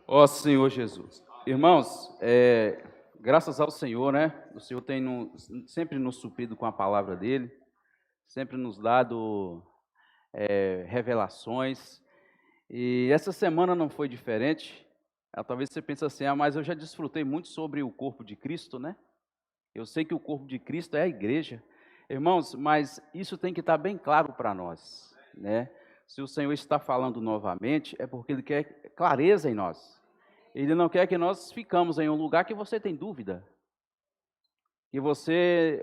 Ó Senhor Jesus. Irmãos, graças ao Senhor, né? O Senhor tem sempre nos suprido com a palavra dele, sempre nos dado revelações. E essa semana não foi diferente. Talvez você pense assim, mas eu já desfrutei muito sobre o corpo de Cristo, né? Eu sei que o corpo de Cristo é a igreja. Irmãos, mas isso tem que estar bem claro para nós, né? Se o Senhor está falando novamente, é porque Ele quer clareza em nós. Ele não quer que nós ficamos em um lugar que você tem dúvida. Que você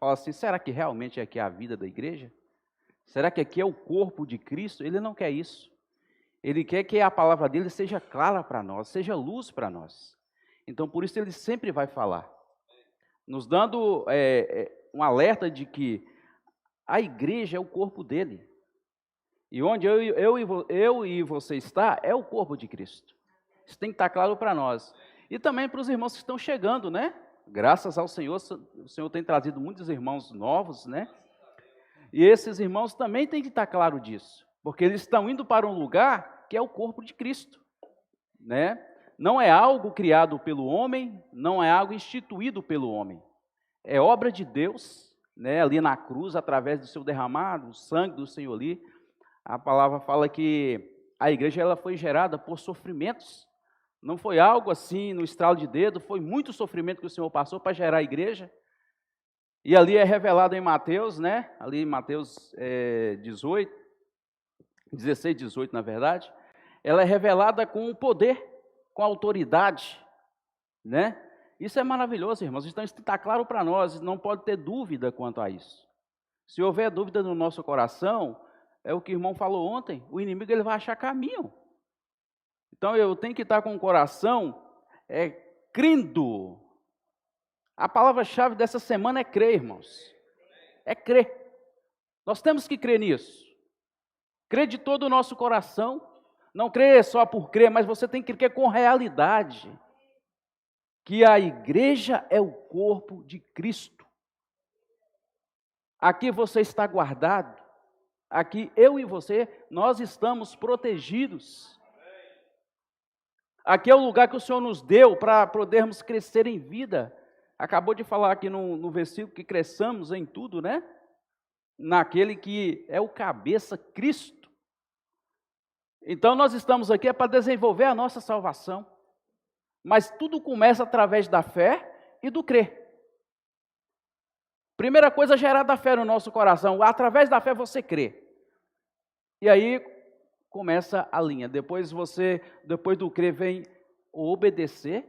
fala assim, será que realmente aqui é a vida da igreja? Será que aqui é o corpo de Cristo? Ele não quer isso. Ele quer que a palavra dele seja clara para nós, seja luz para nós. Então, por isso, ele sempre vai falar, nos dando um alerta de que a igreja é o corpo dele. E onde eu e você está, é o corpo de Cristo. Isso tem que estar claro para nós. E também para os irmãos que estão chegando, né? Graças ao Senhor, o Senhor tem trazido muitos irmãos novos, né? E esses irmãos também têm que estar claro disso. Porque eles estão indo para um lugar que é o corpo de Cristo, né? Não é algo criado pelo homem, não é algo instituído pelo homem. É obra de Deus, né? Ali na cruz, através do seu derramado, o sangue do Senhor ali. A palavra fala que a igreja ela foi gerada por sofrimentos. Não foi algo assim no estralo de dedo, foi muito sofrimento que o Senhor passou para gerar a igreja. E ali é revelado em Mateus, né? Ali em Mateus 18, 16, 18 na verdade. Ela é revelada com poder, com autoridade, né? Isso é maravilhoso, irmãos. Então isso está claro para nós, não pode ter dúvida quanto a isso. Se houver dúvida no nosso coração, é o que o irmão falou ontem, o inimigo ele vai achar caminho. Então eu tenho que estar com o coração crendo. A palavra-chave dessa semana é crer, irmãos. É crer. Nós temos que crer nisso. Crer de todo o nosso coração. Não crer só por crer, mas você tem que crer com realidade. Que a igreja é o corpo de Cristo. Aqui você está guardado. Aqui eu e você, nós estamos protegidos. Aqui é o lugar que o Senhor nos deu para podermos crescer em vida. Acabou de falar aqui no versículo que cresçamos em tudo, né? Naquele que é o cabeça, Cristo. Então nós estamos aqui para desenvolver a nossa salvação. Mas tudo começa através da fé e do crer. Primeira coisa, gerar da fé no nosso coração. Através da fé você crê. E aí começa a linha. Depois do crer vem o obedecer.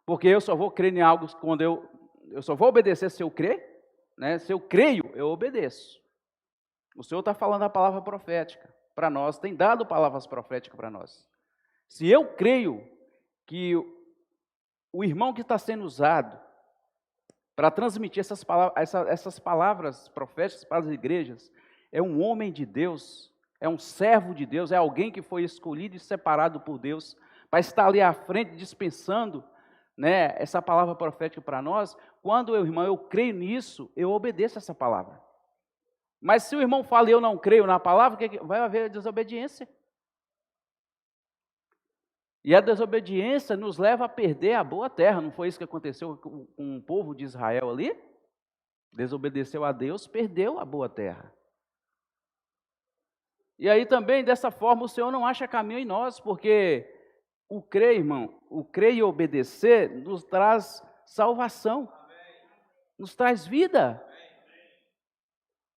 Porque eu só vou crer em algo quando eu só vou obedecer se eu crer, né? Se eu creio, eu obedeço. O Senhor está falando a palavra profética para nós, tem dado palavras proféticas para nós. Se eu creio que o irmão que está sendo usado para transmitir essas palavras proféticas para as igrejas é um homem de Deus, é um servo de Deus, é alguém que foi escolhido e separado por Deus para estar ali à frente dispensando, né, essa palavra profética para nós. Quando eu creio nisso, eu obedeço essa palavra. Mas se o irmão fala e eu não creio na palavra, vai haver desobediência. E a desobediência nos leva a perder a boa terra. Não foi isso que aconteceu com o povo de Israel ali? Desobedeceu a Deus, perdeu a boa terra. E aí também, dessa forma, o Senhor não acha caminho em nós, porque o crer, irmão, o crer e obedecer nos traz salvação, nos traz vida.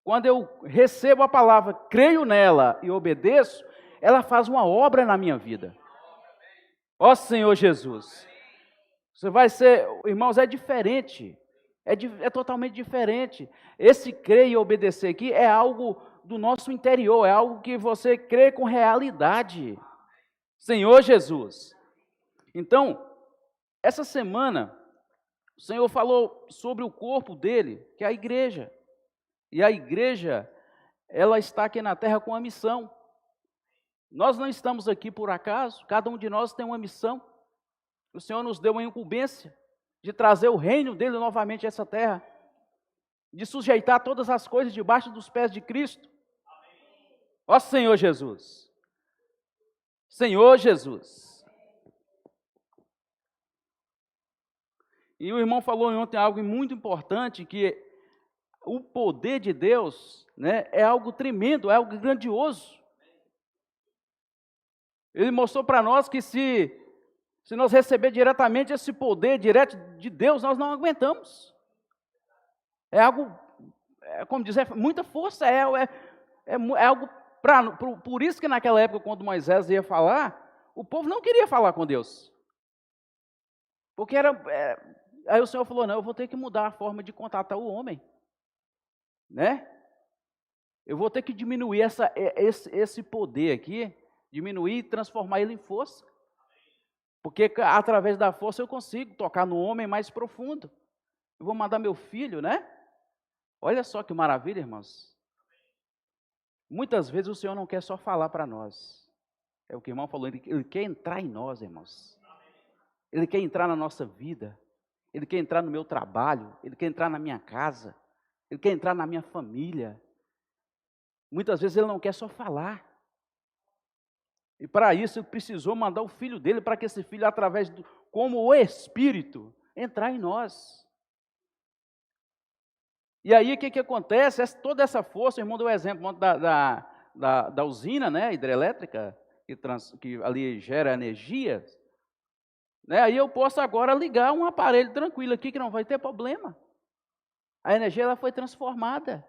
Quando eu recebo a palavra, creio nela e obedeço, ela faz uma obra na minha vida. Ó Senhor Jesus, você vai ser, irmãos, é diferente, é totalmente diferente. Esse crer e obedecer aqui é algo do nosso interior, é algo que você crê com realidade. Senhor Jesus. Então, essa semana, o Senhor falou sobre o corpo dele, que é a igreja. E a igreja, ela está aqui na terra com uma missão. Nós não estamos aqui por acaso, cada um de nós tem uma missão. O Senhor nos deu uma incumbência de trazer o reino dele novamente a essa terra, de sujeitar todas as coisas debaixo dos pés de Cristo. Ó Senhor Jesus. Senhor Jesus. E o irmão falou ontem algo muito importante, que o poder de Deus, né, é algo tremendo, é algo grandioso. Ele mostrou para nós que se nós receber diretamente esse poder direto de Deus, nós não aguentamos. É algo, como dizer, muita força, é algo por isso que naquela época, quando Moisés ia falar, o povo não queria falar com Deus. Porque aí o Senhor falou, não, eu vou ter que mudar a forma de contatar o homem. Né? Eu vou ter que diminuir esse poder aqui, diminuir e transformar ele em força. Porque através da força eu consigo tocar no homem mais profundo. Eu vou mandar meu filho, né? Olha só que maravilha, irmãos. Muitas vezes o Senhor não quer só falar para nós. É o que o irmão falou, ele quer entrar em nós, irmãos. Ele quer entrar na nossa vida. Ele quer entrar no meu trabalho. Ele quer entrar na minha casa. Ele quer entrar na minha família. Muitas vezes ele não quer só falar. E para isso ele precisou mandar o filho dele, para que esse filho, como o Espírito, entrar em nós. E aí o que acontece? Toda essa força, o irmão deu o exemplo da usina, né, hidrelétrica, que ali gera energia. Né, aí eu posso agora ligar um aparelho tranquilo aqui, que não vai ter problema. A energia ela foi transformada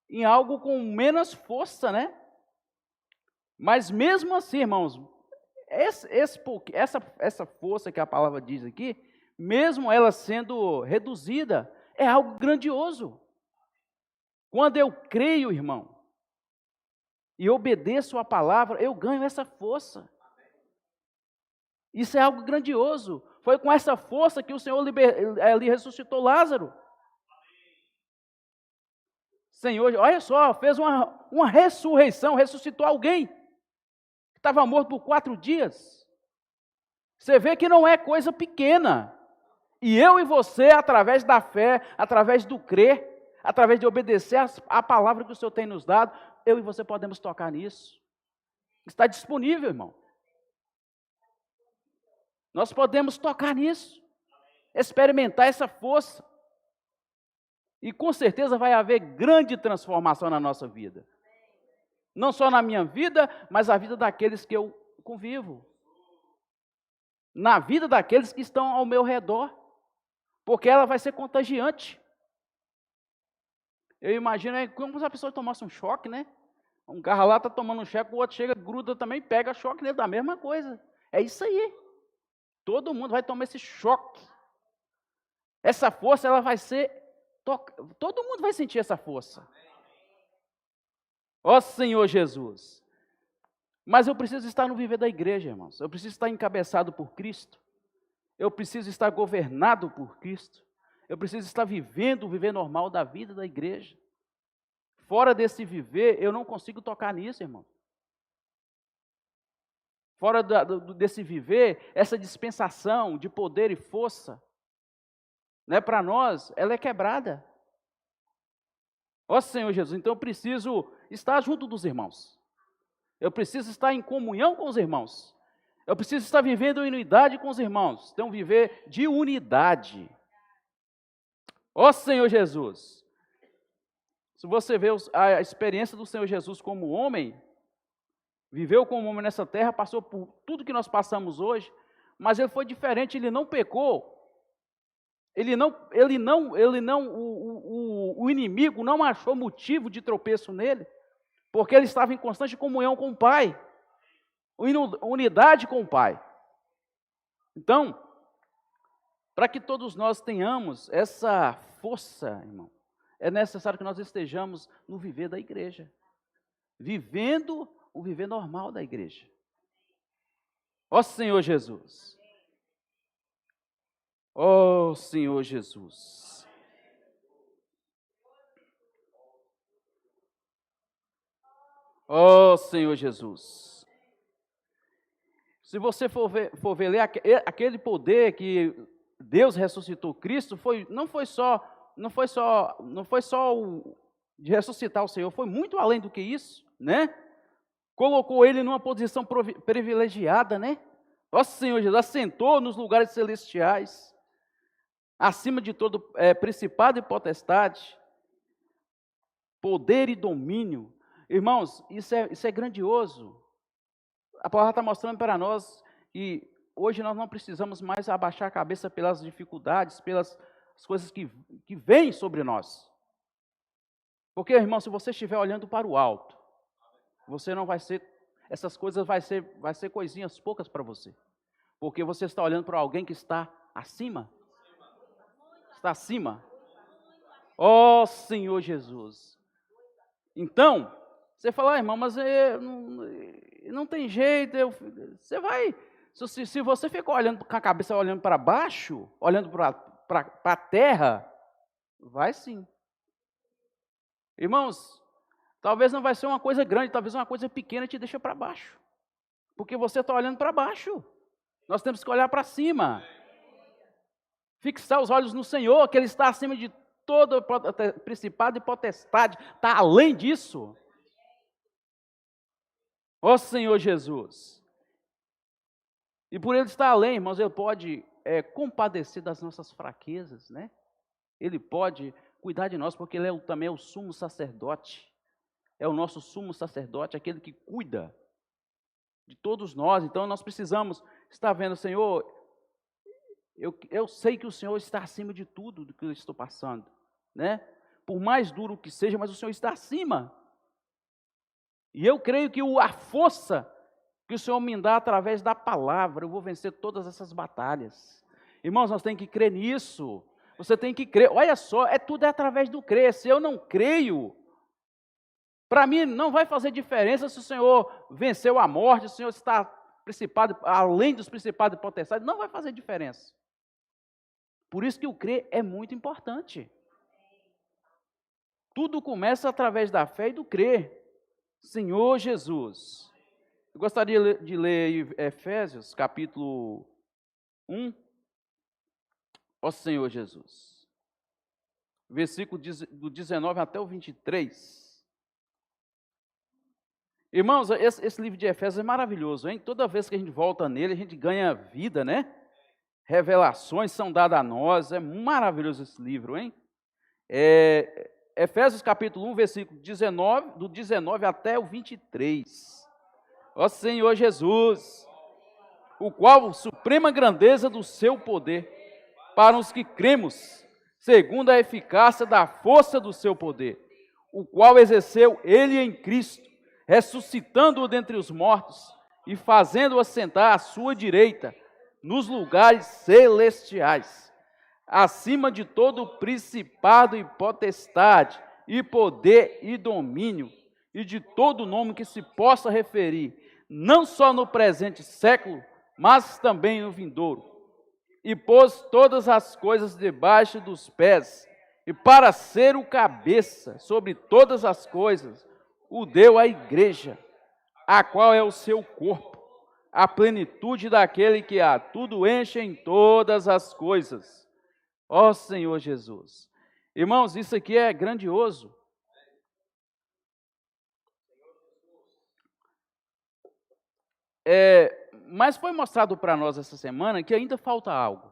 em algo com menos força, né? Mas mesmo assim, irmãos, essa força que a palavra diz aqui, mesmo ela sendo reduzida, é algo grandioso. Quando eu creio, irmão, e obedeço a palavra, eu ganho essa força. Isso é algo grandioso. Foi com essa força que o Senhor ali ressuscitou Lázaro. Senhor, olha só, fez uma ressurreição, ressuscitou alguém que estava morto por 4 dias. Você vê que não é coisa pequena. E eu e você, através da fé, através do crer, através de obedecer a palavra que o Senhor tem nos dado, eu e você podemos tocar nisso. Está disponível, irmão. Nós podemos tocar nisso, experimentar essa força. E com certeza vai haver grande transformação na nossa vida. Não só na minha vida, mas a vida daqueles que eu convivo. Na vida daqueles que estão ao meu redor. Porque ela vai ser contagiante. Eu imagino, como se a pessoa tomasse um choque, né? Um carro lá está tomando um choque, o outro chega, gruda também, pega choque nele, da mesma coisa. É isso aí. Todo mundo vai tomar esse choque. Essa força, ela vai ser... Todo mundo vai sentir essa força. Ó Senhor Jesus. Mas eu preciso estar no viver da igreja, irmãos. Eu preciso estar encabeçado por Cristo. Eu preciso estar governado por Cristo. Eu preciso estar vivendo o viver normal da vida da igreja. Fora desse viver, eu não consigo tocar nisso, irmão. Fora desse viver, essa dispensação de poder e força, né, para nós, ela é quebrada. Ó Senhor Jesus, então eu preciso estar junto dos irmãos. Eu preciso estar em comunhão com os irmãos. Eu preciso estar vivendo em unidade com os irmãos. Então, viver de unidade. Ó Senhor Jesus. Se você vê a experiência do Senhor Jesus como homem, viveu como homem nessa terra, passou por tudo que nós passamos hoje, mas ele foi diferente, ele não pecou. O inimigo não achou motivo de tropeço nele, porque ele estava em constante comunhão com o Pai, unidade com o Pai. Então, para que todos nós tenhamos essa força, irmão, é necessário que nós estejamos no viver da igreja, vivendo o viver normal da igreja. Ó Senhor Jesus. Ó Senhor Jesus. Ó Senhor Jesus. Se você for ver aquele poder que Deus ressuscitou Cristo, não foi só o de ressuscitar o Senhor, foi muito além do que isso, né? Colocou ele numa posição privilegiada, né? Ó Senhor Jesus, assentou nos lugares celestiais. acima de todo principado e potestade, poder e domínio. Irmãos, isso é grandioso. A palavra está mostrando para nós que hoje nós não precisamos mais abaixar a cabeça pelas dificuldades, pelas coisas que vêm sobre nós. Porque, irmão, se você estiver olhando para o alto, você não vai ser, essas coisas vai ser coisinhas poucas para você. Porque você está olhando para alguém que está acima. Está acima. Ó Senhor Jesus. Então, você fala, irmão, mas não tem jeito. Você vai, se você ficar olhando com a cabeça olhando para baixo, olhando para a terra, vai sim. Irmãos, talvez não vai ser uma coisa grande, talvez uma coisa pequena te deixa para baixo. Porque você está olhando para baixo. Nós temos que olhar para cima. Fixar os olhos no Senhor, que Ele está acima de todo principado e potestade. Está além disso. Ó Senhor Jesus. E por Ele estar além, irmãos, Ele pode compadecer das nossas fraquezas, né? Ele pode cuidar de nós, porque Ele também é o sumo sacerdote. É o nosso sumo sacerdote, aquele que cuida de todos nós. Então nós precisamos estar vendo, Senhor, eu sei que o Senhor está acima de tudo do que eu estou passando, né? Por mais duro que seja, mas o Senhor está acima. E eu creio que a força que o Senhor me dá através da palavra, eu vou vencer todas essas batalhas. Irmãos, nós temos que crer nisso. Você tem que crer. Olha só, tudo é através do crer. Se eu não creio, para mim não vai fazer diferença se o Senhor venceu a morte, se o Senhor está principado, além dos principados e potestades, não vai fazer diferença. Por isso que o crer é muito importante. Tudo começa através da fé e do crer. Senhor Jesus. Eu gostaria de ler Efésios, capítulo 1. Ó Senhor Jesus. Versículo do 19 até o 23. Irmãos, esse livro de Efésios é maravilhoso, hein? Toda vez que a gente volta nele, a gente ganha vida, né? Revelações são dadas a nós. É maravilhoso esse livro, hein? Efésios capítulo 1, versículo 19, do 19 até o 23. Ó Senhor Jesus, o qual suprema grandeza do seu poder, para os que cremos, segundo a eficácia da força do seu poder, o qual exerceu ele em Cristo, ressuscitando-o dentre os mortos e fazendo-o assentar à sua direita, nos lugares celestiais, acima de todo principado e potestade, e poder e domínio, e de todo nome que se possa referir, não só no presente século, mas também no vindouro. E pôs todas as coisas debaixo dos pés, e para ser o cabeça sobre todas as coisas, o deu à igreja, a qual é o seu corpo, a plenitude daquele que a tudo enche em todas as coisas. Ó Senhor Jesus. Irmãos, isso aqui é grandioso. Mas foi mostrado para nós essa semana que ainda falta algo,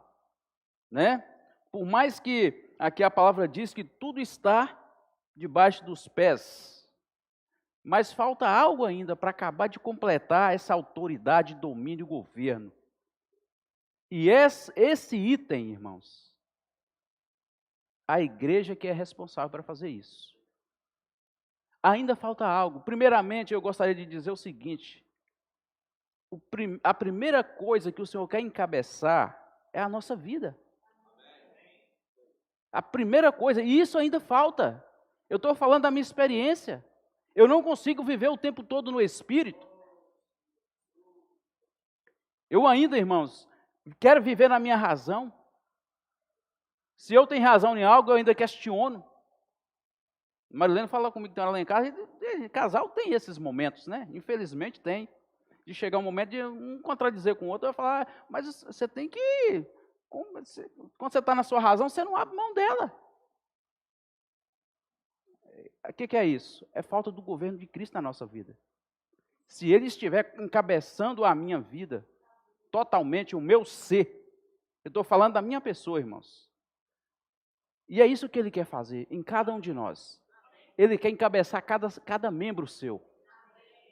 né? Por mais que aqui a palavra diz que tudo está debaixo dos pés, mas falta algo ainda para acabar de completar essa autoridade, domínio e governo. E esse item, irmãos, a igreja que é responsável para fazer isso. Ainda falta algo. Primeiramente, eu gostaria de dizer o seguinte: a primeira coisa que o Senhor quer encabeçar é a nossa vida. A primeira coisa, e isso ainda falta. Eu estou falando da minha experiência. Eu não consigo viver o tempo todo no Espírito. Eu ainda, irmãos, quero viver na minha razão. Se eu tenho razão em algo, eu ainda questiono. Marilene fala comigo que tem lá em casa, e casal tem esses momentos, né? Infelizmente tem. De chegar um momento de um contradizer com o outro, eu falar, mas você tem que... Quando você está na sua razão, você não abre mão dela. O que é isso? É falta do governo de Cristo na nossa vida. Se Ele estiver encabeçando a minha vida, totalmente o meu ser, eu estou falando da minha pessoa, irmãos. E é isso que Ele quer fazer em cada um de nós. Ele quer encabeçar cada membro seu.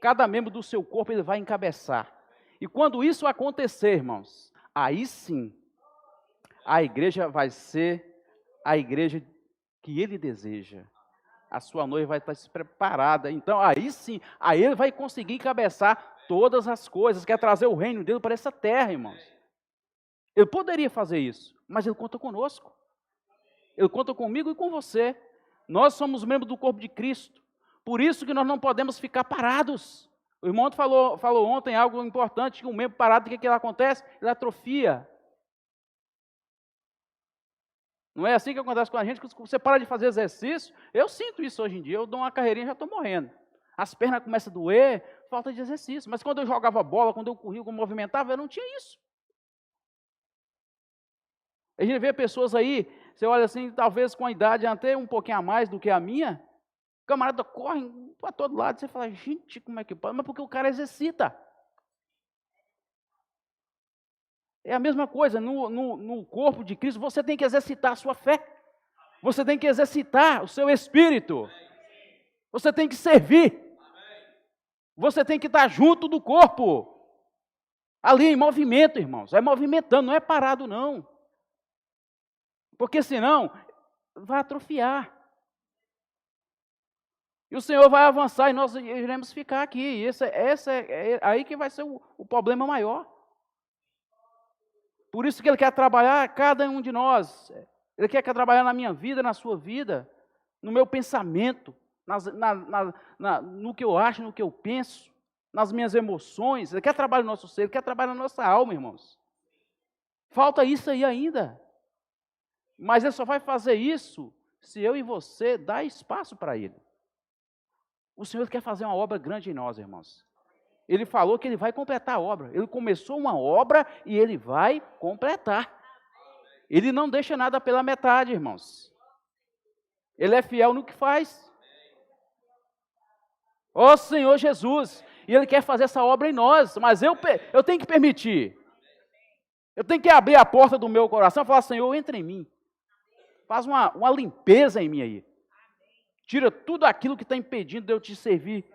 Cada membro do seu corpo Ele vai encabeçar. E quando isso acontecer, irmãos, aí sim, a igreja vai ser a igreja que Ele deseja. A sua noiva vai estar preparada. Então, aí sim, aí Ele vai conseguir encabeçar todas as coisas, quer trazer o reino dele para essa terra, irmãos. Ele poderia fazer isso, mas Ele conta conosco. Ele conta comigo e com você. Nós somos membros do corpo de Cristo. Por isso que nós não podemos ficar parados. O irmão falou ontem algo importante, que um membro parado, o que acontece? Ele atrofia. Não é assim que acontece com a gente, que você para de fazer exercício. Eu sinto isso hoje em dia, eu dou uma carreirinha e já estou morrendo. As pernas começam a doer, falta de exercício. Mas quando eu jogava bola, quando eu corria, quando eu movimentava, eu não tinha isso. A gente vê pessoas aí, você olha assim, talvez com a idade até um pouquinho a mais do que a minha, o camarada corre para todo lado, você fala, gente, como é que pode? Mas porque o cara exercita. É a mesma coisa, no corpo de Cristo, você tem que exercitar a sua fé. Você tem que exercitar o seu espírito. Você tem que servir. Você tem que estar junto do corpo. Ali em movimento, irmãos. É movimentando, não é parado não. Porque senão, vai atrofiar. E o Senhor vai avançar e nós iremos ficar aqui. E esse é aí que vai ser o problema maior. Por isso que Ele quer trabalhar cada um de nós. Ele quer trabalhar na minha vida, na sua vida, no meu pensamento, no que eu acho, no que eu penso, nas minhas emoções. Ele quer trabalhar no nosso ser, Ele quer trabalhar na nossa alma, irmãos. Falta isso aí ainda. Mas Ele só vai fazer isso se eu e você dar espaço para Ele. O Senhor quer fazer uma obra grande em nós, irmãos. Ele falou que Ele vai completar a obra. Ele começou uma obra e Ele vai completar. Ele não deixa nada pela metade, irmãos. Ele é fiel no que faz. Ó Senhor Jesus. E Ele quer fazer essa obra em nós. Mas eu tenho que permitir. Eu tenho que abrir a porta do meu coração e falar, Senhor, entra em mim. Faz uma limpeza em mim aí. Tira tudo aquilo que está impedindo de eu te servir.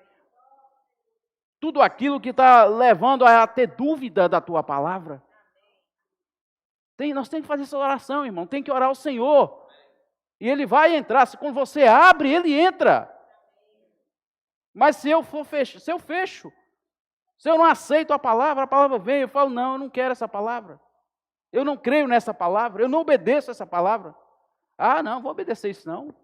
Tudo aquilo que está levando a ter dúvida da tua palavra. Nós temos que fazer essa oração, irmão. Tem que orar ao Senhor. E Ele vai entrar. Quando você abre, Ele entra. Mas se eu fecho, se eu não aceito a palavra vem, eu falo, não, eu não quero essa palavra. Eu não creio nessa palavra, eu não obedeço essa palavra. Ah, não, vou obedecer isso não.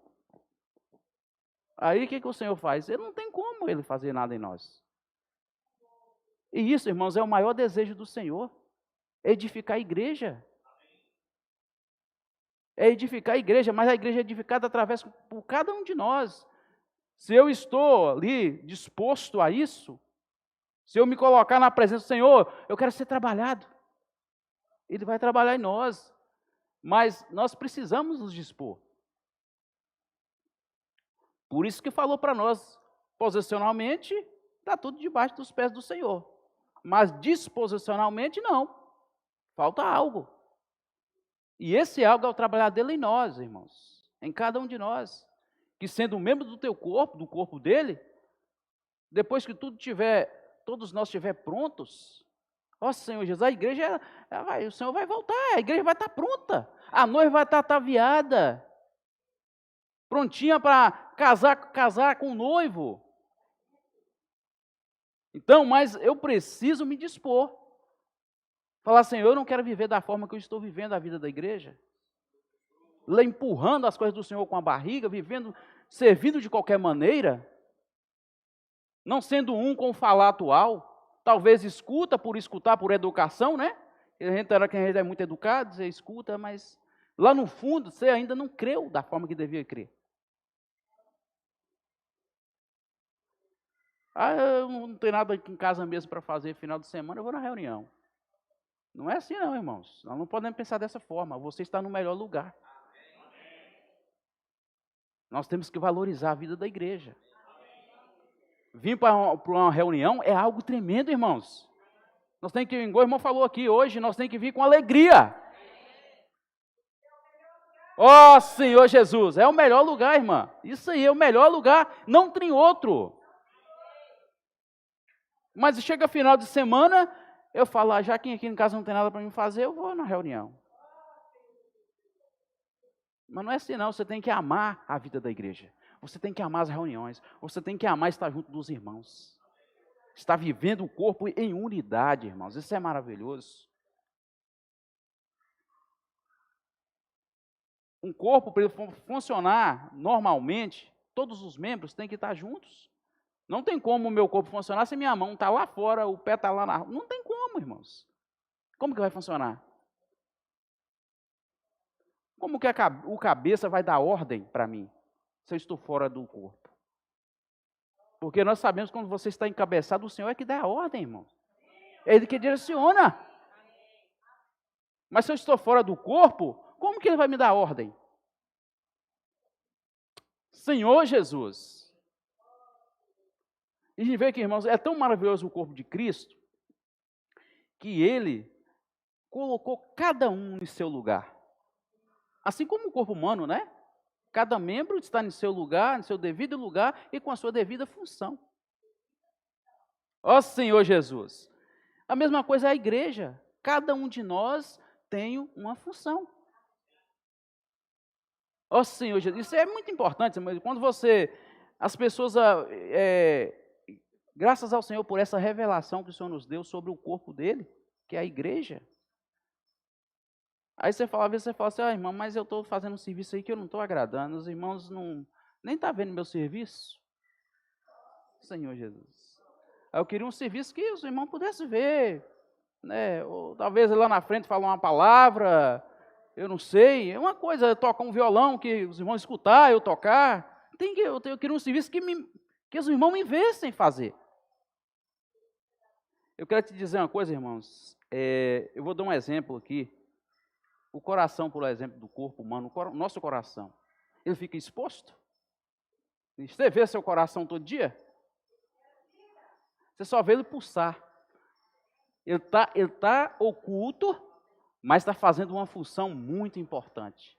Aí o que o Senhor faz? Ele não tem como Ele fazer nada em nós. E isso, irmãos, é o maior desejo do Senhor. É edificar a igreja. É edificar a igreja, mas a igreja é edificada através por cada um de nós. Se eu estou ali disposto a isso, se eu me colocar na presença do Senhor, eu quero ser trabalhado. Ele vai trabalhar em nós. Mas nós precisamos nos dispor. Por isso que falou para nós, posicionalmente, está tudo debaixo dos pés do Senhor. Mas disposicionalmente, não. Falta algo. E esse algo é o trabalhar dele em nós, irmãos. Em cada um de nós. Que sendo um membro do teu corpo, do corpo dele, depois que todos nós estiver prontos, ó Senhor Jesus, a igreja, o Senhor vai voltar, a igreja vai estar pronta. A noiva vai estar ataviada. Prontinha para casar com o noivo. Então, mas eu preciso me dispor. Falar, Senhor, eu não quero viver da forma que eu estou vivendo a vida da igreja. Lá empurrando as coisas do Senhor com a barriga, servindo de qualquer maneira. Não sendo um com o falar atual. Talvez escuta por escutar, por educação, né? A gente é muito educado, você escuta, mas lá no fundo você ainda não creu da forma que devia crer. Ah, eu não tenho nada aqui em casa mesmo para fazer final de semana, eu vou na reunião. Não é assim não, irmãos. Nós não podemos pensar dessa forma. Você está no melhor lugar. Nós temos que valorizar a vida da igreja. Vir para uma reunião é algo tremendo, irmãos. Nós temos que, igual o irmão falou aqui hoje, nós temos que vir com alegria. Ó Senhor Jesus, é o melhor lugar, irmã. Isso aí é o melhor lugar, não tem outro. Mas chega final de semana, eu falo, já que aqui em casa não tem nada para mim fazer, eu vou na reunião. Mas não é assim não, você tem que amar a vida da igreja. Você tem que amar as reuniões. Você tem que amar estar junto dos irmãos. Estar vivendo o corpo em unidade, irmãos. Isso é maravilhoso. Um corpo, para ele funcionar normalmente, todos os membros têm que estar juntos. Não tem como o meu corpo funcionar se minha mão está lá fora, o pé está lá na rua. Não tem como, irmãos. Como que vai funcionar? Como que o cabeça vai dar ordem para mim, se eu estou fora do corpo? Porque nós sabemos que quando você está encabeçado, o Senhor é que dá a ordem, irmão. É Ele que direciona. Mas se eu estou fora do corpo, como que Ele vai me dar a ordem? Senhor Jesus. E a gente vê que, irmãos, é tão maravilhoso o corpo de Cristo, que Ele colocou cada um em seu lugar. Assim como o corpo humano, né? Cada membro está em seu lugar, em seu devido lugar e com a sua devida função. Ó Senhor Jesus. A mesma coisa é a igreja. Cada um de nós tem uma função. Ó Senhor Jesus. Isso é muito importante, mas quando as pessoas, graças ao Senhor por essa revelação que o Senhor nos deu sobre o corpo dele, que é a igreja. Aí você fala, às vezes você fala assim, irmão, mas eu estou fazendo um serviço aí que eu não estou agradando, os irmãos nem estão vendo meu serviço. Senhor Jesus. Aí eu queria um serviço que os irmãos pudessem ver, né? Ou talvez lá na frente falar uma palavra, eu não sei. É uma coisa, eu tocar um violão que os irmãos escutar, eu tocar. Eu queria um serviço que os irmãos me vissem fazer. Eu quero te dizer uma coisa, irmãos. Eu vou dar um exemplo aqui. O coração, por exemplo, do corpo humano, o nosso coração, ele fica exposto? Você vê seu coração todo dia? Você só vê ele pulsar. Ele tá oculto, mas está fazendo uma função muito importante.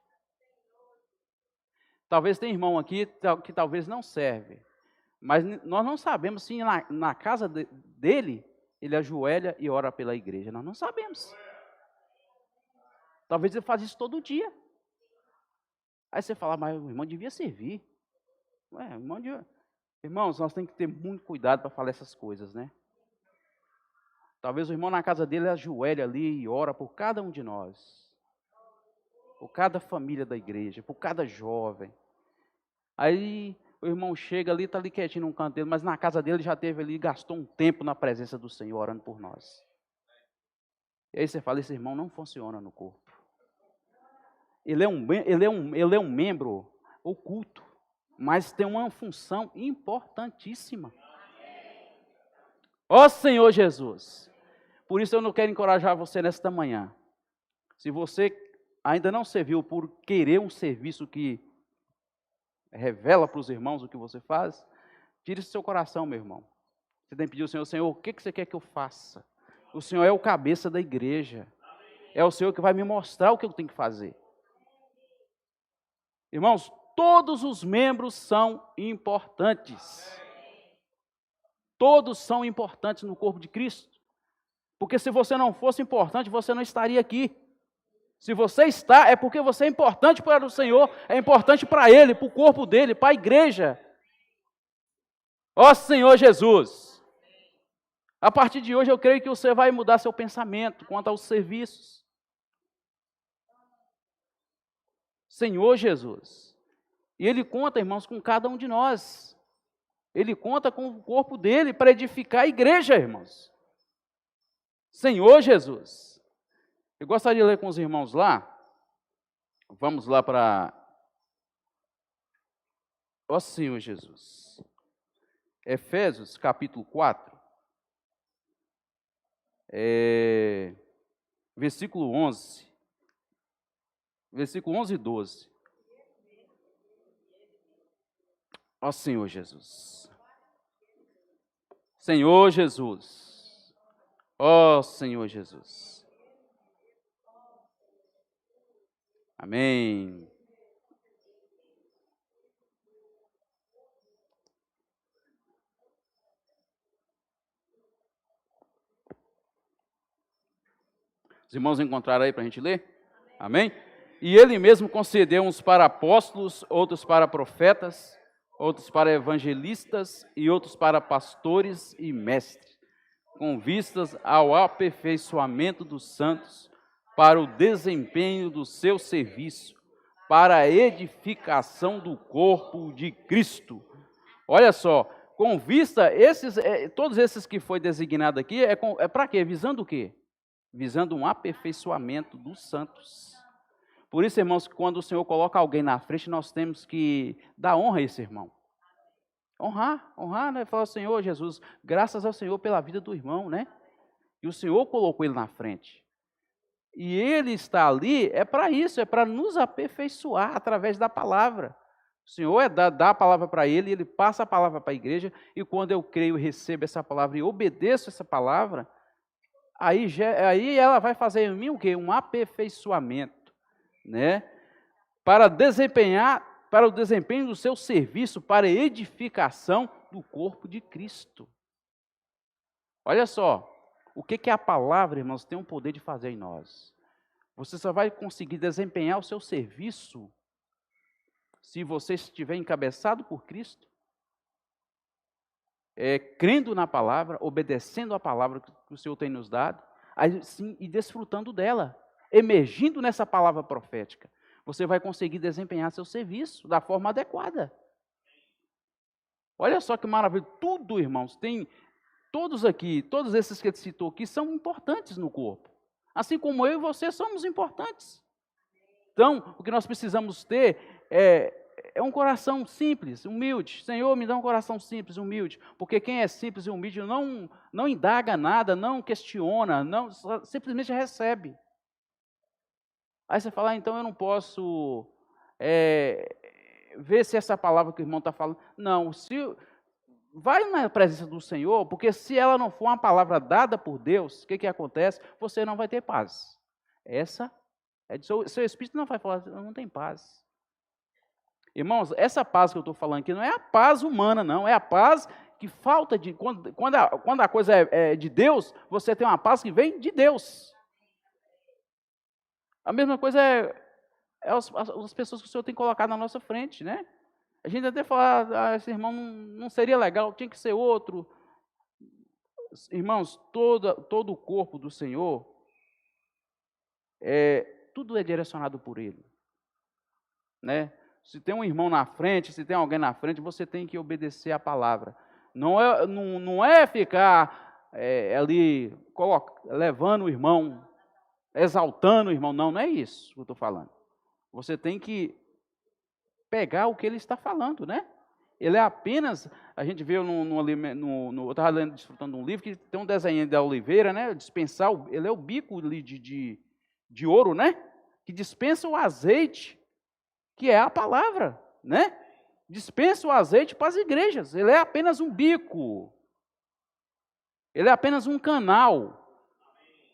Talvez tenha irmão aqui que talvez não serve, mas nós não sabemos se na casa dele, ele ajoelha e ora pela igreja. Nós não sabemos. Talvez ele faz isso todo dia. Aí você fala, mas o irmão devia servir. Irmãos, nós temos que ter muito cuidado para falar essas coisas, né? Talvez o irmão na casa dele ajoelha ali e ora por cada um de nós. Por cada família da igreja, por cada jovem. Aí o irmão chega ali, está ali quietinho num canto dele, mas na casa dele já teve ali, gastou um tempo na presença do Senhor, orando por nós. E aí você fala, esse irmão não funciona no corpo. Ele é um membro oculto, mas tem uma função importantíssima. Ó Senhor Jesus. Por isso eu não quero encorajar você nesta manhã. Se você ainda não serviu por querer um serviço que revela para os irmãos o que você faz, tire isso do seu coração, meu irmão. Você tem que pedir ao Senhor, Senhor, o que você quer que eu faça? O Senhor é o cabeça da igreja. É o Senhor que vai me mostrar o que eu tenho que fazer. Irmãos, todos os membros são importantes. Todos são importantes no corpo de Cristo. Porque se você não fosse importante, você não estaria aqui. Se você está, é porque você é importante para o Senhor, é importante para Ele, para o corpo dEle, para a igreja. Ó Senhor Jesus, a partir de hoje eu creio que você vai mudar seu pensamento quanto aos serviços. Senhor Jesus. E Ele conta, irmãos, com cada um de nós. Ele conta com o corpo dEle para edificar a igreja, irmãos. Senhor Jesus. Eu gostaria de ler com os irmãos lá. Vamos lá para... Ó Senhor Jesus. Efésios, capítulo 4. Versículo 11. Versículo 11 e 12. Ó Senhor Jesus. Senhor Jesus. Ó Senhor Jesus. Amém. Os irmãos encontraram aí para a gente ler? Amém? E ele mesmo concedeu uns para apóstolos, outros para profetas, outros para evangelistas e outros para pastores e mestres, com vistas ao aperfeiçoamento dos santos, para o desempenho do seu serviço, para a edificação do corpo de Cristo. Olha só, com vista, todos esses que foi designado aqui, é para quê? Visando o quê? Visando um aperfeiçoamento dos santos. Por isso, irmãos, que quando o Senhor coloca alguém na frente, nós temos que dar honra a esse irmão. Honrar, né? Falar, Senhor Jesus, graças ao Senhor pela vida do irmão, né? E o Senhor colocou ele na frente. E ele está ali, é para isso, é para nos aperfeiçoar através da palavra. O Senhor dá a palavra para ele, ele passa a palavra para a igreja, e quando eu creio, recebo essa palavra e obedeço essa palavra, aí ela vai fazer em mim o quê? Um aperfeiçoamento, né? Para o desempenho do seu serviço, para a edificação do corpo de Cristo. Olha só, o que a palavra, irmãos, tem o poder de fazer em nós? Você só vai conseguir desempenhar o seu serviço se você estiver encabeçado por Cristo, crendo na palavra, obedecendo a palavra que o Senhor tem nos dado, aí, sim, e desfrutando dela, emergindo nessa palavra profética. Você vai conseguir desempenhar seu serviço da forma adequada. Olha só que maravilha, tudo, irmãos, todos esses que ele citou aqui, são importantes no corpo. Assim como eu e você somos importantes. Então, o que nós precisamos ter é um coração simples, humilde. Senhor, me dá um coração simples, humilde. Porque quem é simples e humilde não indaga nada, não questiona, simplesmente recebe. Aí você fala, então eu não posso ver se essa palavra que o irmão está falando. Não, vai na presença do Senhor, porque se ela não for uma palavra dada por Deus, o que acontece? Você não vai ter paz. Seu espírito não vai falar, não tem paz. Irmãos, essa paz que eu estou falando aqui não é a paz humana, não. É a paz que falta de... Quando a coisa é de Deus, você tem uma paz que vem de Deus. A mesma coisa as pessoas que o Senhor tem colocado na nossa frente, né? A gente até fala, esse irmão não seria legal, tinha que ser outro. Irmãos, todo o corpo do Senhor, tudo é direcionado por Ele, né? Se tem um irmão na frente, se tem alguém na frente, você tem que obedecer a palavra. Não é ficar ali levando o irmão, exaltando o irmão. Não é isso que eu estou falando. Você tem que pegar o que ele está falando, né? Ele é apenas, a gente viu eu estava desfrutando de um livro que tem um desenho da oliveira, né? Ele é o bico de ouro, né? Que dispensa o azeite, que é a palavra, né? Dispensa o azeite para as igrejas. Ele é apenas um bico. Ele é apenas um canal.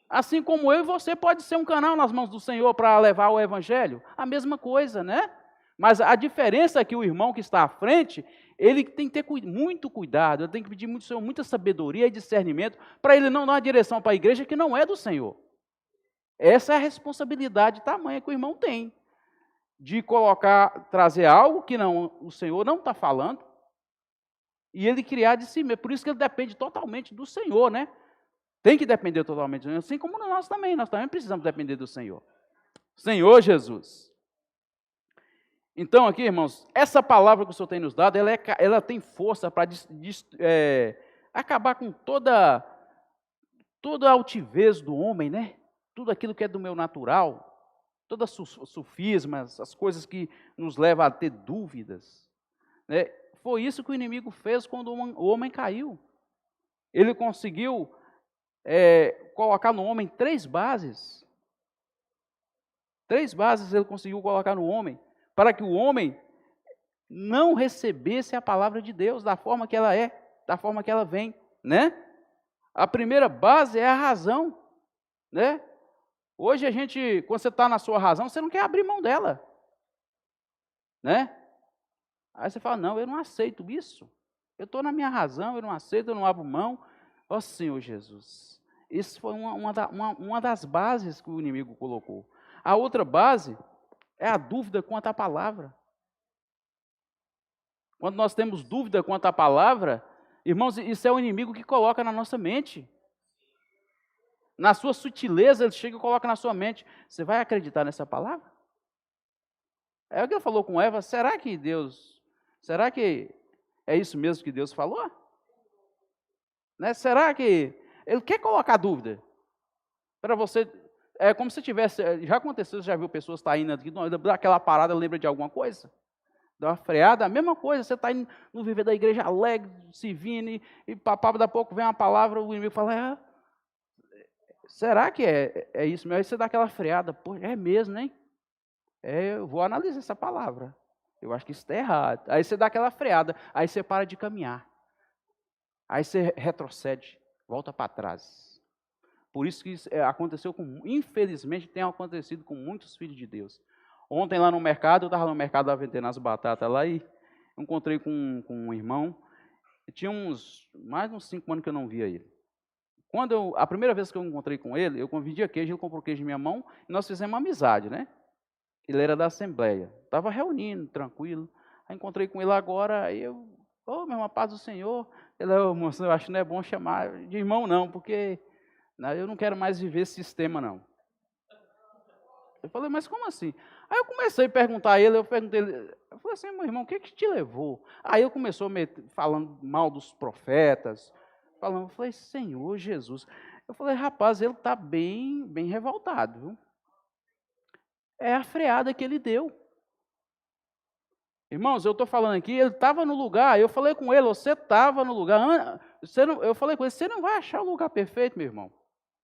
Assim como eu e você pode ser um canal nas mãos do Senhor para levar o evangelho. A mesma coisa, né? Mas a diferença é que o irmão que está à frente, ele tem que ter muito cuidado, ele tem que pedir muito Senhor, muita sabedoria e discernimento, para ele não dar uma direção para a igreja que não é do Senhor. Essa é a responsabilidade tamanha que o irmão tem, de trazer algo que o Senhor não está falando, e ele criar de si mesmo. Por isso que ele depende totalmente do Senhor, né? Tem que depender totalmente do Senhor, assim como nós também precisamos depender do Senhor. Senhor Jesus. Então aqui, irmãos, essa palavra que o Senhor tem nos dado, ela tem força para acabar com toda a altivez do homem, né? Tudo aquilo que é do meu natural, todas as sofismas, as coisas que nos levam a ter dúvidas, né? Foi isso que o inimigo fez quando o homem caiu. Ele conseguiu colocar no homem 3 bases. 3 bases ele conseguiu colocar no homem, para que o homem não recebesse a palavra de Deus da forma que ela é, da forma que ela vem, né? A primeira base é a razão, né? Hoje quando você está na sua razão, você não quer abrir mão dela, né? Aí você fala, não, eu não aceito isso. Eu estou na minha razão, eu não aceito, eu não abro mão. Ó Senhor Jesus, Isso foi uma das bases que o inimigo colocou. A outra base é a dúvida quanto à palavra. Quando nós temos dúvida quanto à palavra, irmãos, isso é o inimigo que coloca na nossa mente. Na sua sutileza, ele chega e coloca na sua mente. Você vai acreditar nessa palavra? É o que ele falou com Eva. Será que é isso mesmo que Deus falou? Né? Será que ele quer colocar dúvida? Para você, é como se tivesse, já aconteceu, você já viu pessoas tá indo aqui, dá aquela parada, lembra de alguma coisa? Dá uma freada, a mesma coisa, você está indo no viver da igreja alegre, se vindo, e papá, daqui a pouco vem uma palavra, o inimigo fala, será que é isso mesmo? Aí você dá aquela freada, pô, é mesmo, hein? Eu vou analisar essa palavra, eu acho que isso está errado. Aí você dá aquela freada, aí você para de caminhar, aí você retrocede, volta para trás. Por isso que aconteceu infelizmente tem acontecido com muitos filhos de Deus. Ontem lá no mercado, eu estava no mercado vendendo as batatas lá e encontrei com um irmão, e tinha mais uns 5 anos que eu não via ele. A primeira vez que eu encontrei com ele, eu vendia queijo, ele comprou queijo em minha mão, e nós fizemos uma amizade, né? Ele era da Assembleia, estava reunindo, tranquilo. Aí encontrei com ele agora, aí eu, meu irmão, paz do Senhor. Ele, moço, eu acho que não é bom chamar de irmão não, porque eu não quero mais viver esse sistema não. Eu falei, mas como assim? Aí eu comecei a perguntar a ele, eu falei assim, meu irmão, o que te levou? Aí eu começou falando mal dos profetas, eu falei, Senhor Jesus. Eu falei, rapaz, ele está bem revoltado, viu? É a freada que ele deu. Irmãos, eu estou falando aqui, ele estava no lugar, eu falei com ele, você estava no lugar, eu falei com ele, você não vai achar o lugar perfeito, meu irmão.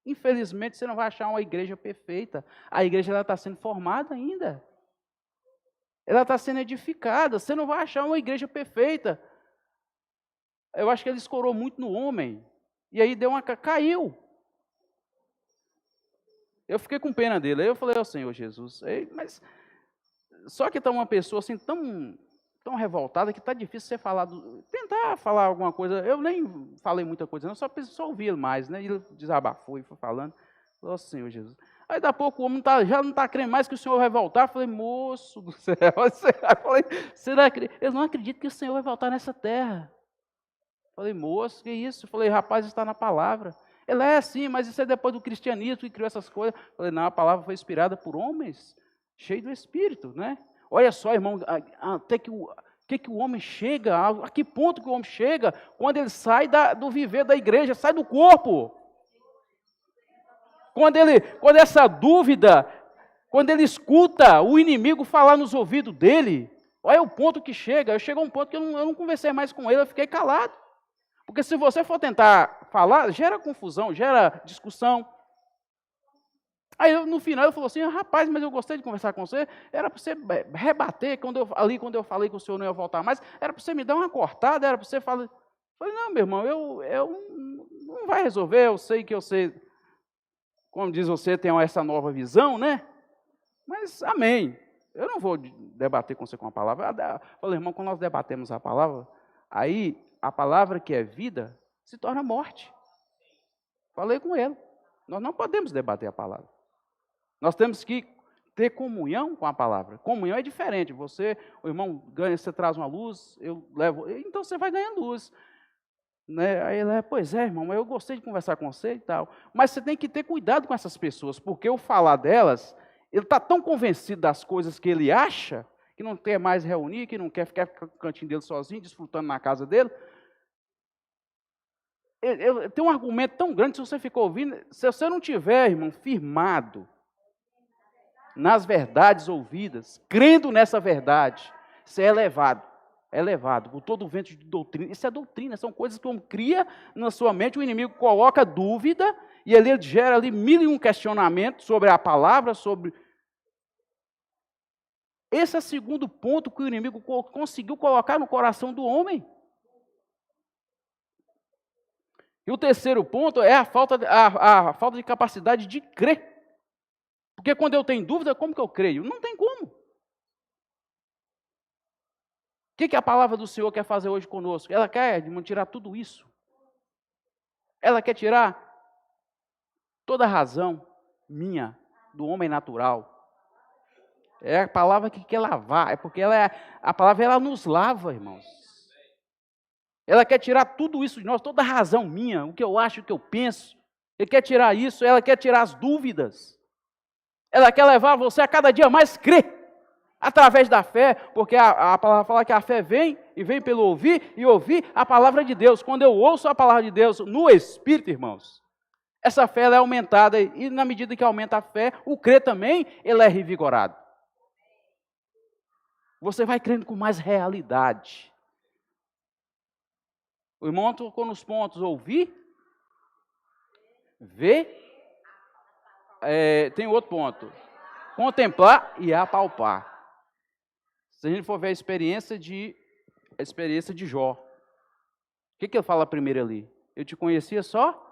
Infelizmente, você não vai achar uma igreja perfeita. A igreja está sendo formada ainda. Ela está sendo edificada. Você não vai achar uma igreja perfeita. Eu acho que ele escorou muito no homem. E aí caiu. Eu fiquei com pena dele. Aí eu falei, Senhor Jesus, mas só que está uma pessoa assim tão revoltada que está difícil você tentar falar alguma coisa. Eu nem falei muita coisa, não, só ouvi ele mais, né? Ele desabafou e foi falando. Falei, Senhor Jesus. Aí daqui a pouco o homem já não está crendo mais que o Senhor vai voltar. Eu falei, moço do céu. Eu falei, eu não acredito que o Senhor vai voltar nessa terra. Eu falei, moço, que isso? Eu falei, rapaz, está na palavra. Ele é assim, mas isso é depois do cristianismo que criou essas coisas. Eu falei, não, a palavra foi inspirada por homens cheios do Espírito, né? Olha só, irmão, até que o homem chega, a que ponto que o homem chega quando ele sai do viver da igreja, sai do corpo. Quando essa dúvida, quando ele escuta o inimigo falar nos ouvidos dele, olha o ponto que chega. Chegou um ponto que eu não conversei mais com ele, eu fiquei calado. Porque se você for tentar falar, gera confusão, gera discussão. Aí no final ele falou assim, rapaz, mas eu gostei de conversar com você, era para você rebater, quando eu falei que o senhor não ia voltar mais, era para você me dar uma cortada, era para você falar. Eu falei, não, meu irmão, eu não vai resolver, eu sei que como diz você, tem essa nova visão, né? Mas amém, eu não vou debater com você com a palavra. Eu falei, irmão, quando nós debatemos a palavra, aí a palavra que é vida se torna morte. Falei com ele, nós não podemos debater a palavra. Nós temos que ter comunhão com a palavra. Comunhão é diferente. O irmão ganha, você traz uma luz, eu levo, então você vai ganhar luz. Né? Aí ele pois é, irmão, eu gostei de conversar com você e tal. Mas você tem que ter cuidado com essas pessoas, porque o falar delas, ele está tão convencido das coisas que ele acha, que não quer mais reunir, que não quer ficar no cantinho dele sozinho, desfrutando na casa dele. Ele tem um argumento tão grande, se você ficou ouvindo, se você não tiver, irmão, firmado nas verdades ouvidas, crendo nessa verdade, você é levado por todo o vento de doutrina. Isso é doutrina, são coisas que o homem cria na sua mente, o inimigo coloca dúvida, e ele gera ali 1001 questionamentos sobre a palavra, sobre... Esse é o segundo ponto que o inimigo conseguiu colocar no coração do homem. E o terceiro ponto é a falta de capacidade de crer. Porque quando eu tenho dúvida, como que eu creio? Não tem como. O que a palavra do Senhor quer fazer hoje conosco? Ela quer tirar tudo isso. Ela quer tirar toda razão minha, do homem natural. É a palavra que quer lavar, é porque a palavra ela nos lava, irmãos. Ela quer tirar tudo isso de nós, toda razão minha, o que eu acho, o que eu penso. Ele quer tirar isso, ela quer tirar as dúvidas. Ela quer levar você a cada dia mais crer, através da fé, porque a palavra fala que a fé vem, e vem pelo ouvir, e ouvir a palavra de Deus. Quando eu ouço a palavra de Deus no Espírito, irmãos, essa fé ela é aumentada, e na medida que aumenta a fé, o crer também, ele é revigorado. Você vai crendo com mais realidade. O irmão tocou nos pontos: ouvir, ver, tem outro ponto, contemplar e apalpar. Se a gente for ver a experiência de Jó, o que ele fala primeiro ali? Eu te conhecia só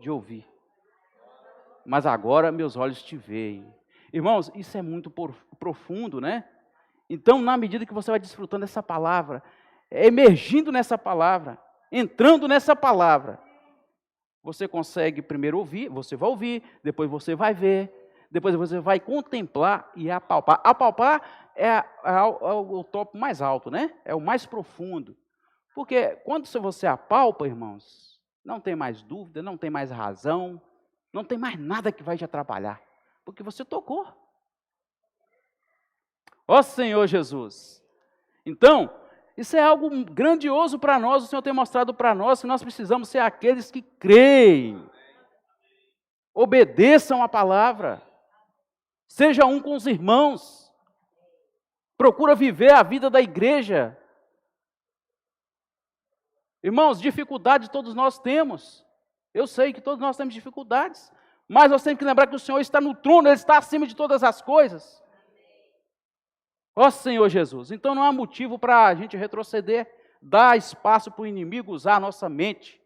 de ouvir, mas agora meus olhos te veem. Irmãos, isso é muito profundo, né? Então, na medida que você vai desfrutando dessa palavra, emergindo nessa palavra, entrando nessa palavra, você consegue primeiro ouvir, você vai ouvir, depois você vai ver, depois você vai contemplar e apalpar. Apalpar é o tópico mais alto, né? É o mais profundo. Porque quando você apalpa, irmãos, não tem mais dúvida, não tem mais razão, não tem mais nada que vai te atrapalhar, porque você tocou. Ó Senhor Jesus. Então, isso é algo grandioso para nós. O Senhor tem mostrado para nós que nós precisamos ser aqueles que creem, obedeçam a palavra, seja um com os irmãos, procura viver a vida da igreja. Irmãos, dificuldade todos nós temos. Eu sei que todos nós temos dificuldades, mas nós temos que lembrar que o Senhor está no trono, Ele está acima de todas as coisas. Ó Senhor Jesus, então não há motivo para a gente retroceder, dar espaço para o inimigo usar a nossa mente.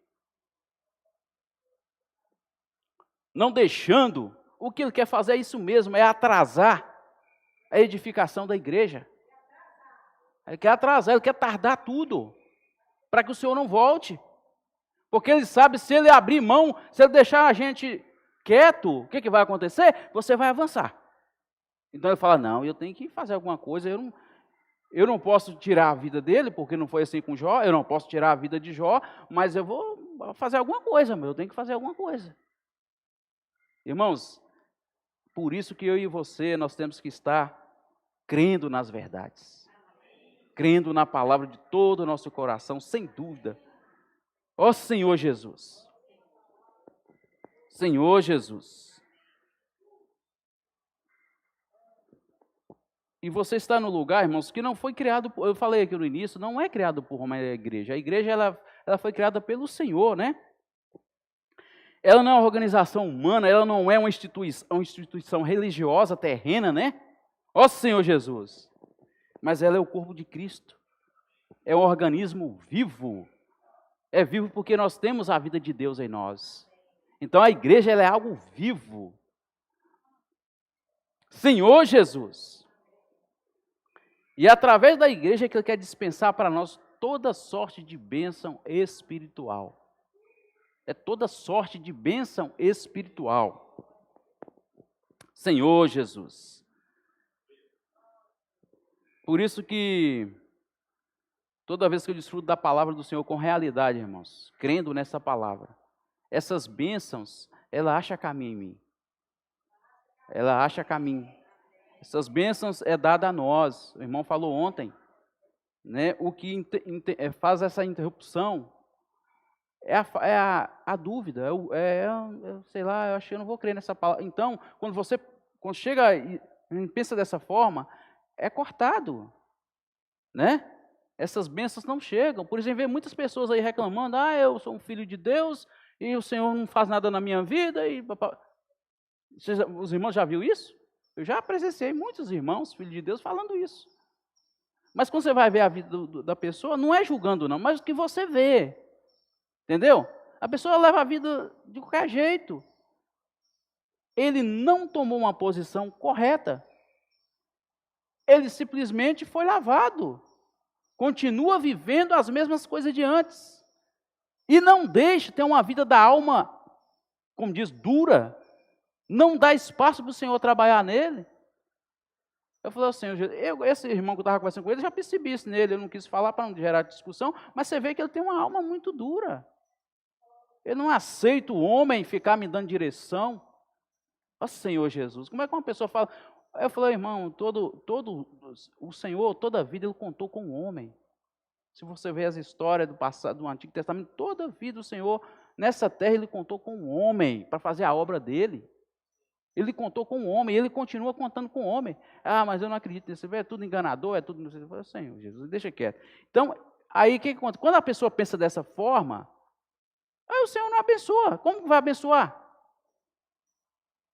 Não deixando, o que ele quer fazer é isso mesmo, é atrasar a edificação da igreja. Ele quer atrasar, ele quer tardar tudo, para que o Senhor não volte. Porque ele sabe, se ele abrir mão, se ele deixar a gente quieto, o que vai acontecer? Você vai avançar. Então ele fala, não, eu tenho que fazer alguma coisa, eu não posso tirar a vida dele, porque não foi assim com Jó, eu não posso tirar a vida de Jó, mas eu vou fazer alguma coisa, eu tenho que fazer alguma coisa. Irmãos, por isso que eu e você, nós temos que estar crendo nas verdades, crendo na palavra de todo o nosso coração, sem dúvida. Ó Senhor Jesus, Senhor Jesus. E você está no lugar, irmãos, que não foi criado, eu falei aqui no início, não é criado por uma igreja. A igreja, ela foi criada pelo Senhor, né? Ela não é uma organização humana, ela não é uma instituição religiosa terrena, né? Ó Senhor Jesus. Mas ela é o corpo de Cristo. É um organismo vivo. É vivo porque nós temos a vida de Deus em nós. Então a igreja, ela é algo vivo. Senhor Jesus. E através da igreja que Ele quer dispensar para nós toda sorte de bênção espiritual. É toda sorte de bênção espiritual. Senhor Jesus. Por isso que toda vez que eu desfruto da palavra do Senhor com realidade, irmãos, crendo nessa palavra, essas bênçãos, ela acha caminho em mim. Ela acha caminho. Essas bênçãos é dada a nós. O irmão falou ontem, né? O que faz essa interrupção é a dúvida. Sei lá, eu acho que eu não vou crer nessa palavra. Então, quando chega e pensa dessa forma, é cortado, né? Essas bênçãos não chegam. Por exemplo, vê muitas pessoas aí reclamando, eu sou um filho de Deus e o Senhor não faz nada na minha vida. Os irmãos já viram isso? Eu já presenciei muitos irmãos, filhos de Deus, falando isso. Mas quando você vai ver a vida da pessoa, não é julgando não, mas o que você vê. Entendeu? A pessoa leva a vida de qualquer jeito. Ele não tomou uma posição correta. Ele simplesmente foi lavado. Continua vivendo as mesmas coisas de antes. E não deixa ter uma vida da alma, como diz, dura. Não dá espaço para o Senhor trabalhar nele. Eu falei assim, esse irmão que eu estava conversando com ele, eu já percebi isso nele, eu não quis falar para não gerar discussão, mas você vê que ele tem uma alma muito dura. Ele não aceita o homem ficar me dando direção. Ó Senhor Jesus, como é que uma pessoa fala? Eu falei, irmão, o Senhor, toda a vida, Ele contou com o homem. Se você vê as histórias do passado, do Antigo Testamento, toda a vida o Senhor, nessa terra, Ele contou com o homem, para fazer a obra dEle. Ele contou com o homem, e Ele continua contando com o homem. Ah, mas eu não acredito nisso, é tudo enganador, é tudo... Eu falei, Senhor Jesus, deixa quieto. Então, aí o que acontece? Quando a pessoa pensa dessa forma, aí o Senhor não abençoa. Como vai abençoar?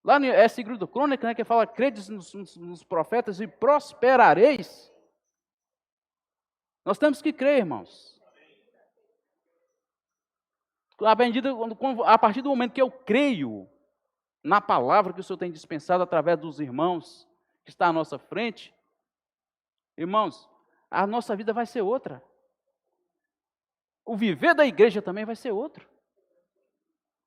Lá no 2 Crônica, né, que fala, credes nos profetas e prosperareis. Nós temos que crer, irmãos. A partir do momento que eu creio na palavra que o Senhor tem dispensado através dos irmãos que está à nossa frente, irmãos, a nossa vida vai ser outra. O viver da igreja também vai ser outro.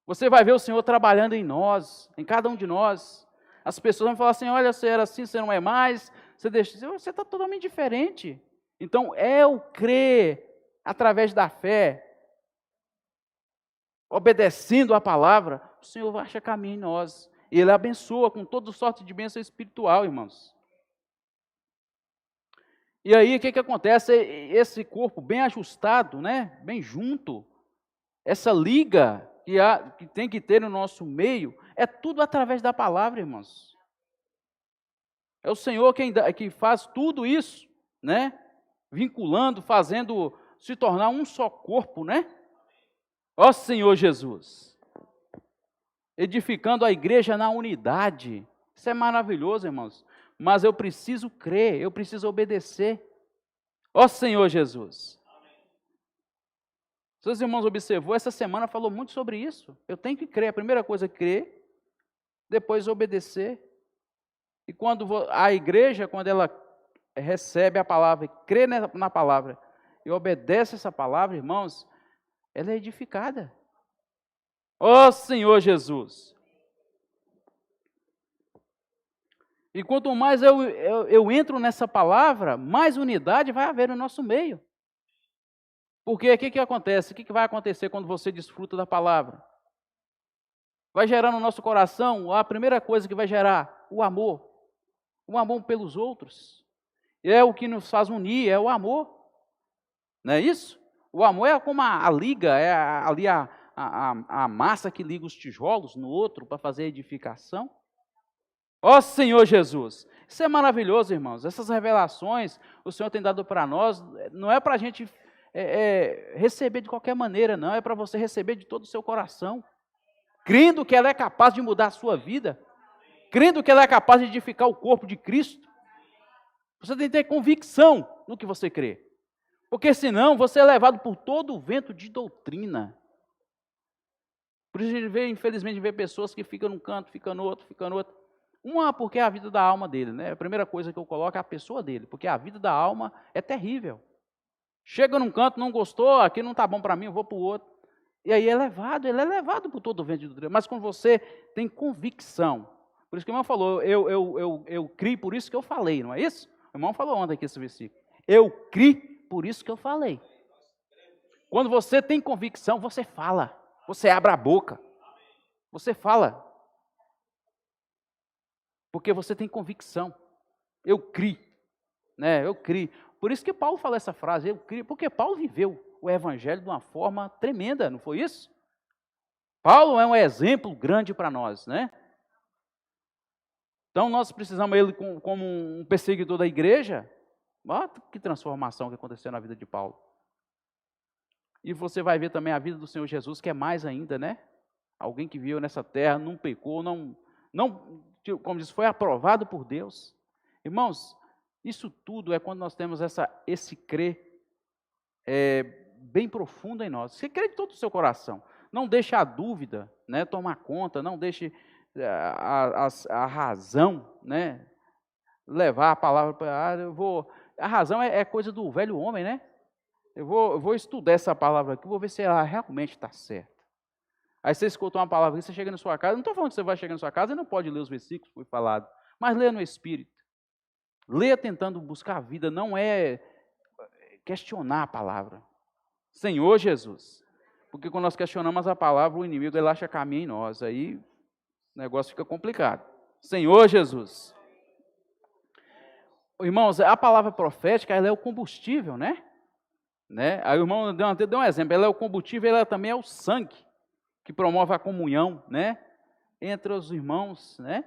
Você vai ver o Senhor trabalhando em nós, em cada um de nós. As pessoas vão falar assim, olha, você era assim, você não é mais, você está totalmente diferente. Então, é o crer através da fé, obedecendo a palavra, o Senhor acha caminho em nós. E Ele abençoa com toda sorte de bênção espiritual, irmãos. E aí, o que acontece? Esse corpo bem ajustado, né? Bem junto, essa liga que tem que ter no nosso meio, é tudo através da palavra, irmãos. É o Senhor que faz tudo isso, né? Vinculando, fazendo se tornar um só corpo, né? Ó Senhor Jesus. Edificando a igreja na unidade. Isso é maravilhoso, irmãos. Mas eu preciso crer, eu preciso obedecer. Ó Senhor Jesus. Seus irmãos observou, essa semana falou muito sobre isso. Eu tenho que crer. A primeira coisa é crer, depois obedecer. E quando a igreja, quando ela recebe a palavra, crê na palavra e obedece essa palavra, irmãos, ela é edificada. Ó Senhor Jesus. E quanto mais eu entro nessa palavra, mais unidade vai haver no nosso meio. Porque o que acontece? O que vai acontecer quando você desfruta da palavra? Vai gerar no nosso coração, a primeira coisa que vai gerar, o amor. O amor pelos outros. É o que nos faz unir, é o amor. Não é isso? O amor é como a liga, é ali a massa que liga os tijolos no outro para fazer a edificação. Ó Senhor Jesus, isso é maravilhoso, irmãos. Essas revelações o Senhor tem dado para nós, não é para a gente receber de qualquer maneira, não. É para você receber de todo o seu coração, crendo que ela é capaz de mudar a sua vida, crendo que ela é capaz de edificar o corpo de Cristo. Você tem que ter convicção no que você crê, porque senão você é levado por todo o vento de doutrina. Por isso a gente vê, infelizmente, pessoas que ficam num canto, ficam no outro, ficam no outro. Uma, porque é a vida da alma dele, né? A primeira coisa que eu coloco é a pessoa dele, porque a vida da alma é terrível. Chega num canto, não gostou, aqui não está bom para mim, eu vou para o outro. E aí ele é levado por todo o vento de doutrina. Mas quando você tem convicção, por isso que o irmão falou, eu criei, por isso que eu falei, não é isso? O irmão falou ontem aqui esse versículo. Eu criei, por isso que eu falei. Quando você tem convicção, você fala, você abre a boca, você fala. Porque você tem convicção. Eu criei, né? Eu criei. Por isso que Paulo fala essa frase, eu criei, porque Paulo viveu o evangelho de uma forma tremenda, não foi isso? Paulo é um exemplo grande para nós, né? Então nós precisamos ele como um perseguidor da igreja. Olha que transformação que aconteceu na vida de Paulo. E você vai ver também a vida do Senhor Jesus, que é mais ainda, né? Alguém que viveu nessa terra, não pecou, não, como diz, foi aprovado por Deus. Irmãos, isso tudo é quando nós temos esse crer bem profundo em nós. Você crê de todo o seu coração. Não deixe a dúvida, né, tomar conta, não deixe a razão, né, levar a palavra para... A razão é coisa do velho homem, né? Eu vou estudar essa palavra aqui, vou ver se ela realmente está certa. Aí você escutou uma palavra, você chega na sua casa, não estou falando que você vai chegar na sua casa e não pode ler os versículos que foi falado, mas leia no Espírito. Leia tentando buscar a vida, não é questionar a palavra. Senhor Jesus. Porque quando nós questionamos a palavra, o inimigo ele acha caminho em nós, aí o negócio fica complicado. Senhor Jesus. Irmãos, a palavra profética, ela é o combustível, né? Aí o irmão deu um exemplo, ela é o combustível, ela também é o sangue, que promove a comunhão, né? Entre os irmãos, né?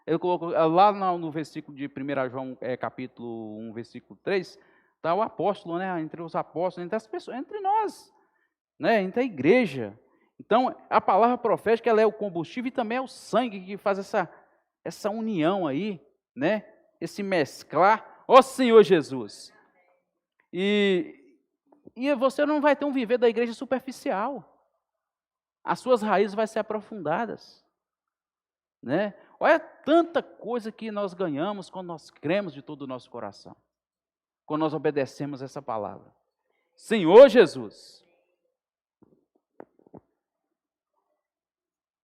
Ele colocou, lá no versículo de 1 João, capítulo 1, versículo 3, está o apóstolo, né? Entre os apóstolos, entre as pessoas, entre nós, né? Entre a igreja. Então, a palavra profética, ela é o combustível e também é o sangue que faz essa união aí, né? Esse mesclar. Ó Senhor Jesus! E você não vai ter um viver da igreja superficial. As suas raízes vão ser aprofundadas, né? Olha tanta coisa que nós ganhamos quando nós cremos de todo o nosso coração, quando nós obedecemos essa palavra. Senhor Jesus.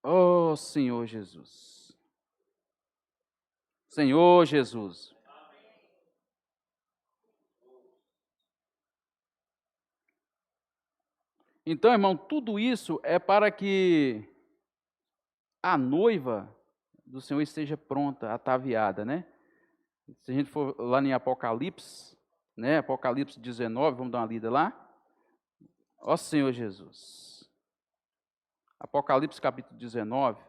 Oh, Senhor Jesus. Senhor Jesus. Então, irmão, tudo isso é para que a noiva do Senhor esteja pronta, ataviada, né? Se a gente for lá em Apocalipse, né? Apocalipse 19, vamos dar uma lida lá. Ó Senhor Jesus. Apocalipse capítulo 19.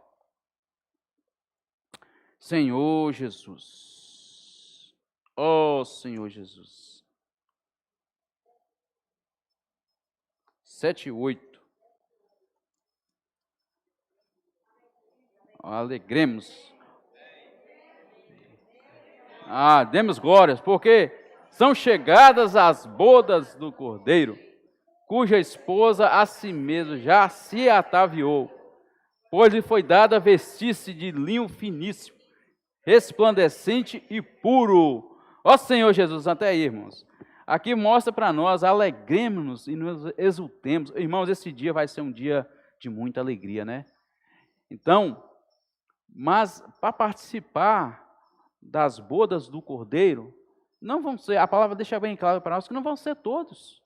Senhor Jesus. Ó Senhor Jesus. 7 e 8. Alegremos. Demos glórias, porque são chegadas as bodas do Cordeiro, cuja esposa a si mesmo já se ataviou, pois lhe foi dada vestir-se de linho finíssimo, resplandecente e puro. Ó Senhor Jesus, até aí, irmãos. Aqui mostra para nós, alegremos-nos e nos exultemos. Irmãos, esse dia vai ser um dia de muita alegria, né? Então, mas para participar das bodas do Cordeiro, não vão ser, a palavra deixa bem claro para nós que não vão ser todos.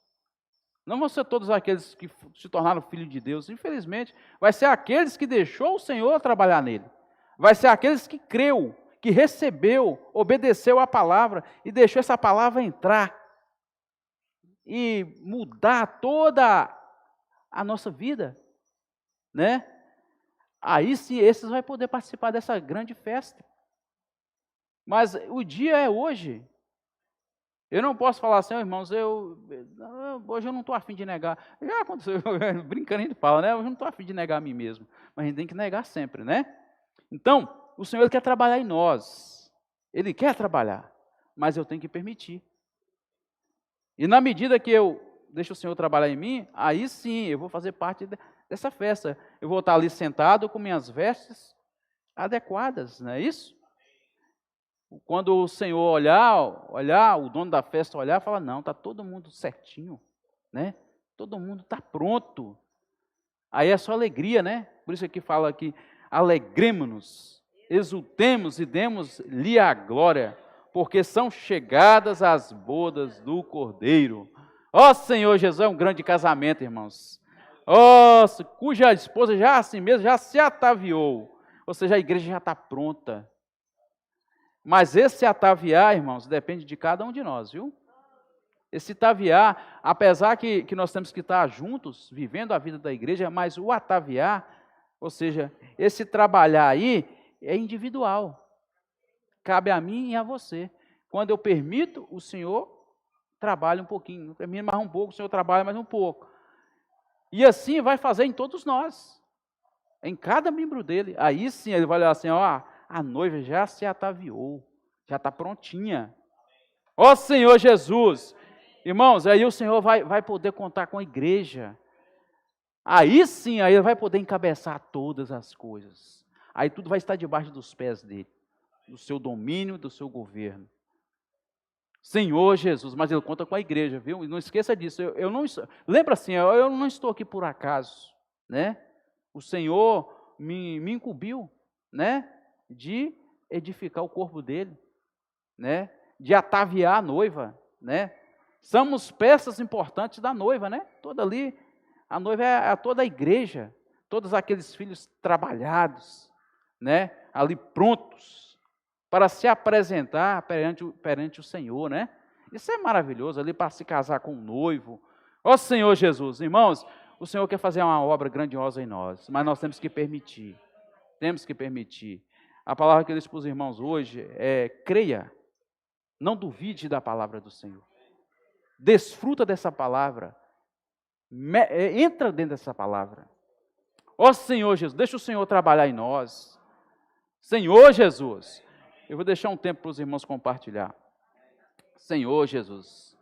Não vão ser todos aqueles que se tornaram filhos de Deus. Infelizmente, vai ser aqueles que deixou o Senhor trabalhar nele. Vai ser aqueles que creu, que recebeu, obedeceu a palavra e deixou essa palavra entrar e mudar toda a nossa vida, né? Aí sim, esses vão poder participar dessa grande festa. Mas o dia é hoje. Eu não posso falar assim, irmãos, hoje eu não estou afim de negar. Já aconteceu, brincando a gente fala, né? Hoje eu não estou afim de negar a mim mesmo. Mas a gente tem que negar sempre, né? Então, o Senhor quer trabalhar em nós. Ele quer trabalhar, mas eu tenho que permitir. E na medida que eu deixo o Senhor trabalhar em mim, aí sim, eu vou fazer parte dessa festa. Eu vou estar ali sentado com minhas vestes adequadas, não é isso? Quando o Senhor olhar, o dono da festa olhar, fala, não, está todo mundo certinho, né? Todo mundo está pronto. Aí é só alegria, né? Por isso que fala aqui, alegremos-nos, exultemos e demos-lhe a glória, porque são chegadas as bodas do Cordeiro. Ó Senhor Jesus, é um grande casamento, irmãos. Cuja esposa já assim mesmo, já se ataviou. Ou seja, a igreja já está pronta. Mas esse ataviar, irmãos, depende de cada um de nós, viu? Esse ataviar, apesar que nós temos que estar juntos, vivendo a vida da igreja, mas o ataviar, ou seja, esse trabalhar aí, é individual. Cabe a mim e a você. Quando eu permito, o Senhor trabalha um pouquinho. Eu permito mais um pouco, o Senhor trabalha mais um pouco. E assim vai fazer em todos nós. Em cada membro dele. Aí sim, ele vai olhar assim, a noiva já se ataviou, já está prontinha. Ó Senhor Jesus! Irmãos, aí o Senhor vai poder contar com a igreja. Aí sim, aí ele vai poder encabeçar todas as coisas. Aí tudo vai estar debaixo dos pés dele, do seu domínio, do seu governo. Senhor Jesus, mas ele conta com a igreja, viu? E não esqueça disso. Lembra assim, eu não estou aqui por acaso, né? O Senhor me incumbiu, né, de edificar o corpo dele, né, de ataviar a noiva, né. Somos peças importantes da noiva, né? Toda ali, a noiva é toda a igreja, todos aqueles filhos trabalhados, né? Ali prontos para se apresentar perante o Senhor, né? Isso é maravilhoso, ali para se casar com um noivo. Ó Senhor Jesus, irmãos, o Senhor quer fazer uma obra grandiosa em nós, mas nós temos que permitir, A palavra que eu disse para os irmãos hoje é: creia, não duvide da palavra do Senhor. Desfruta dessa palavra, entra dentro dessa palavra. Ó Senhor Jesus, deixa o Senhor trabalhar em nós. Senhor Jesus, eu vou deixar um tempo para os irmãos compartilhar. Senhor Jesus.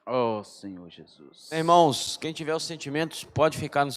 Ó Senhor Jesus. Irmãos, quem tiver os sentimentos pode ficar no